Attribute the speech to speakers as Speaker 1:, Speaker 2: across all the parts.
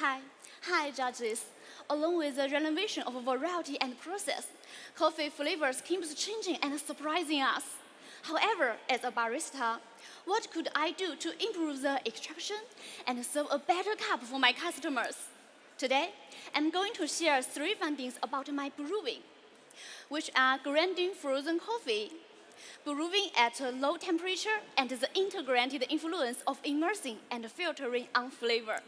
Speaker 1: Hi, judges. Along with the renovation of variety and process, coffee flavors keeps changing and surprising us. However, as a barista, what could I do to improve the extraction and serve a better cup for my customers? Today, I'm going to share 3 findings about my brewing, which are grinding frozen coffee, brewing at a low temperature, and the integrated influence of immersing and filtering on flavor.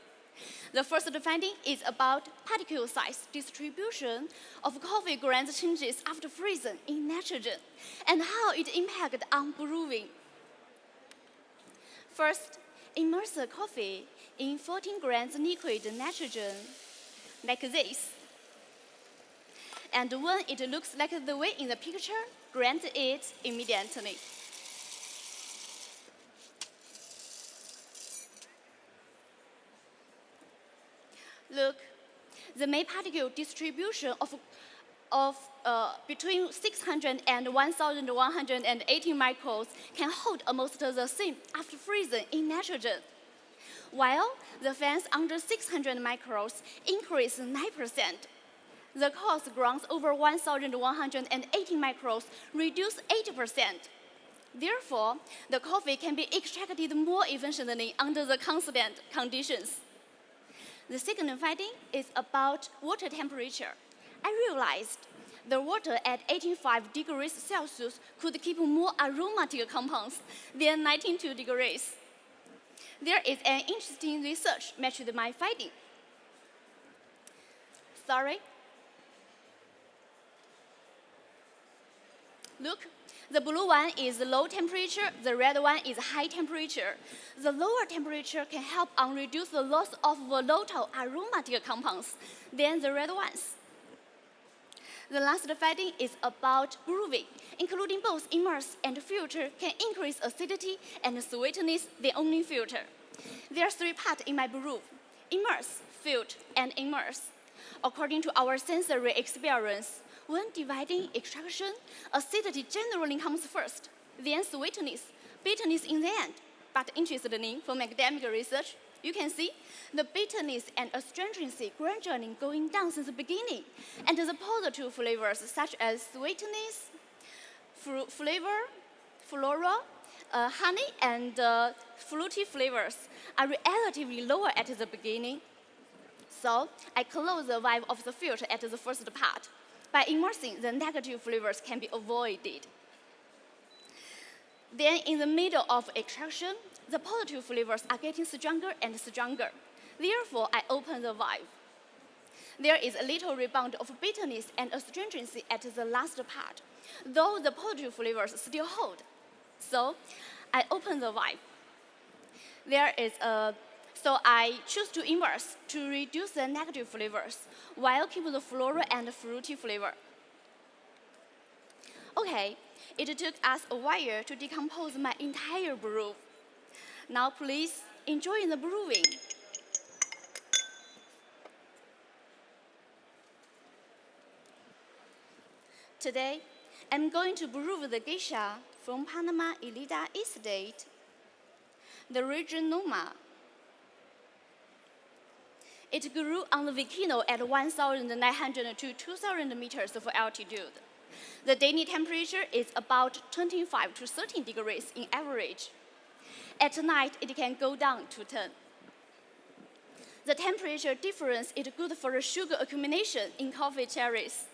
Speaker 1: The first finding is about particle size distribution of coffee grains changes after freezing in nitrogen and how it impacts on brewing. First, immerse the coffee in 14 grams liquid nitrogen, like this. And when it looks like the way in the picture, grind it immediately. Look, the main particle distribution of between 600 and 1,180 microns can hold almost the same after freezing in nitrogen, while the fans under 600 microns increase 9%. The coarse grounds over 1,180 microns reduce 8%. Therefore, the coffee can be extracted more efficiently under the constant conditions. The second finding is about water temperature. I realized the water at 85 degrees Celsius could keep more aromatic compounds than 92 degrees. There is an interesting research matched my finding. Look, the blue one is low temperature, the red one is high temperature. The lower temperature can help on reduce the loss of volatile aromatic compounds than the red ones. The last finding is about brewing, including both immerse and filter can increase acidity and sweetness than only filter. There are 3 parts in my brew: immerse, filter, and immerse. According to our sensory experience, when dividing extraction, acidity generally comes first, then sweetness, bitterness in the end. But interestingly, from academic research, you can see the bitterness and astringency gradually going down since the beginning, and the positive flavors such as sweetness, flavor, floral, honey, and fruity flavors are relatively lower at the beginning. So I close the valve of the filter at the first part. By immersing, the negative flavors can be avoided. Then in the middle of extraction, the positive flavors are getting stronger and stronger. Therefore, I open the valve. There is a little rebound of bitterness and astringency at the last part, though the positive flavors still hold. So I open the valve. So I choose to immerse to reduce the negative flavors while keeping the floral and fruity flavor. Okay, it took us a while to decompose my entire brew. Now please enjoy the brewing. Today, I'm going to brew the geisha from Panama Elida Estate, the region Noma. It grew on the volcano at 1,900 to 2,000 meters of altitude. The daily temperature is about 25 to 13 degrees in average. At night, it can go down to 10. The temperature difference is good for sugar accumulation in coffee cherries.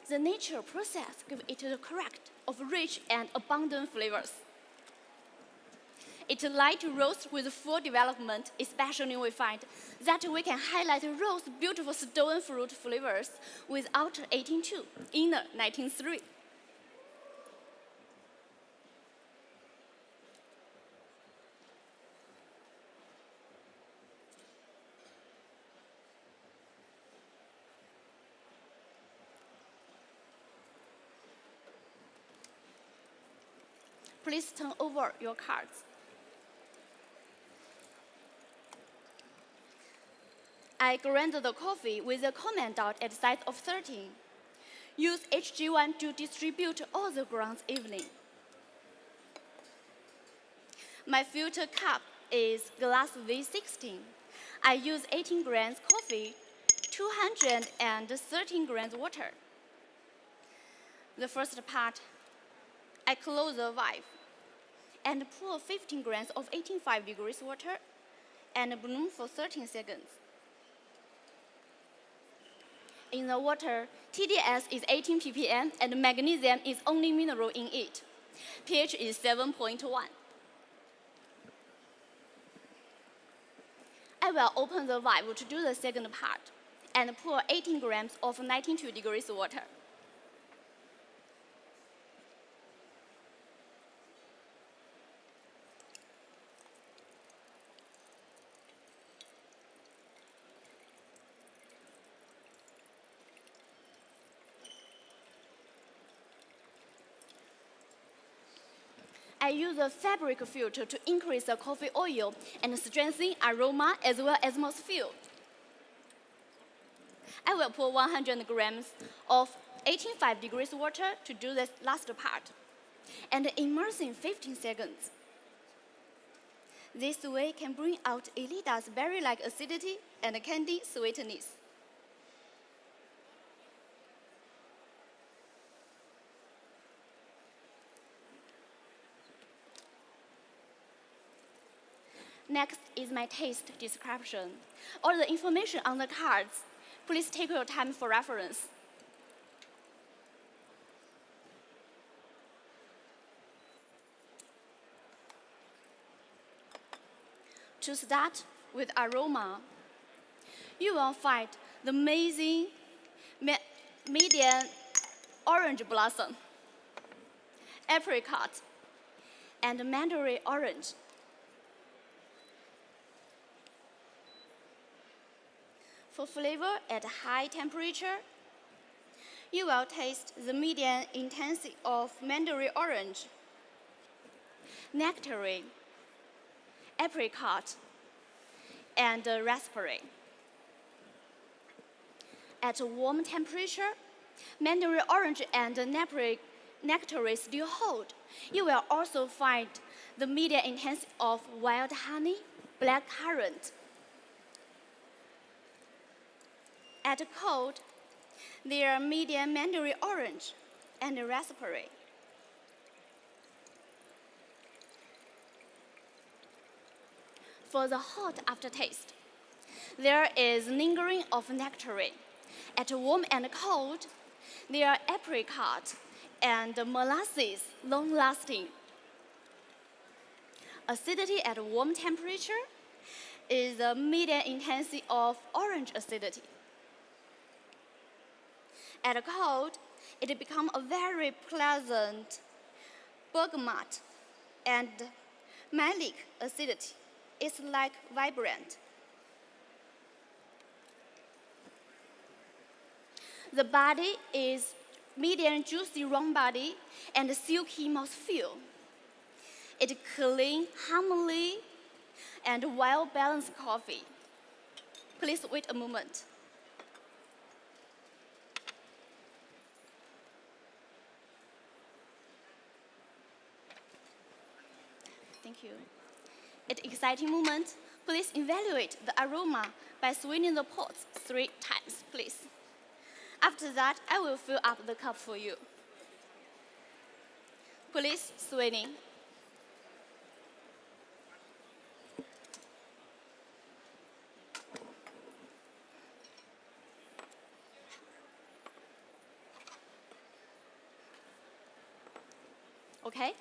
Speaker 1: The natural process gives it the character of rich and abundant flavors. It's light roast with full development, especially we find that we can highlight roast beautiful stone fruit flavors with outer 18.2, inner 19.3. Please turn over your cards. I grind the coffee with a comment dot at size of 13. Use HG1 to distribute all the grounds evenly. My filter cup is glass V16. I use 18 grams coffee, 213 grams water. The first part, I close the valve and pour 15 grams of 18.5 degrees water and bloom for 13 seconds. In the water, TDS is 18 ppm and magnesium is only mineral in it. pH is 7.1. I will open the valve to do the second part and pour 18 grams of 92 degrees water. I use a fabric filter to increase the coffee oil and strengthen aroma as well as mouthfeel. I will pour 100 grams of 18.5 degrees water to do this last part and immerse in 15 seconds. This way can bring out Elida's berry-like acidity and candy sweetness. Next is my taste description. All the information on the cards. Please take your time for reference. To start with aroma, you will find the amazing medium orange blossom, apricot, and mandarin orange. For flavor at high temperature, you will taste the medium intensity of mandarin orange, nectarine, apricot, and raspberry. At warm temperature, mandarin orange and nectarine still hold. You will also find the medium intensity of wild honey, blackcurrant. At cold, there are medium mandarin orange and raspberry. For the hot aftertaste, there is lingering of nectarine. At warm and cold, there are apricot and molasses, long-lasting. Acidity at warm temperature is the medium intensity of orange acidity. At cold, it becomes a very pleasant bergamot and malic acidity. It's like vibrant. The body is medium juicy round body and silky mouthfeel. It clean, harmony, and well-balanced coffee. Please wait a moment. Thank you. At exciting moment, please evaluate the aroma by swinging the pots 3 times, please. After that, I will fill up the cup for you. Please swinging. Okay?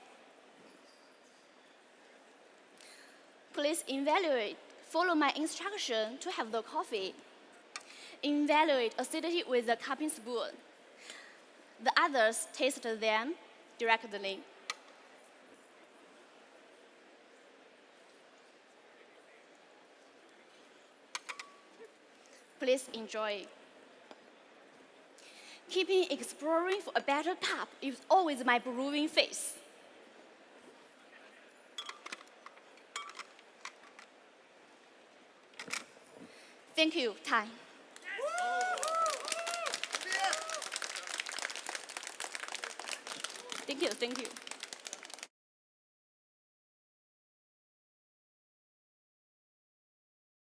Speaker 1: Please evaluate, follow my instruction to have the coffee. Evaluate acidity with a cupping spoon. The others taste them directly. Please enjoy. Keeping exploring for a better cup is always my brewing phase. Thank you, time. Thank you.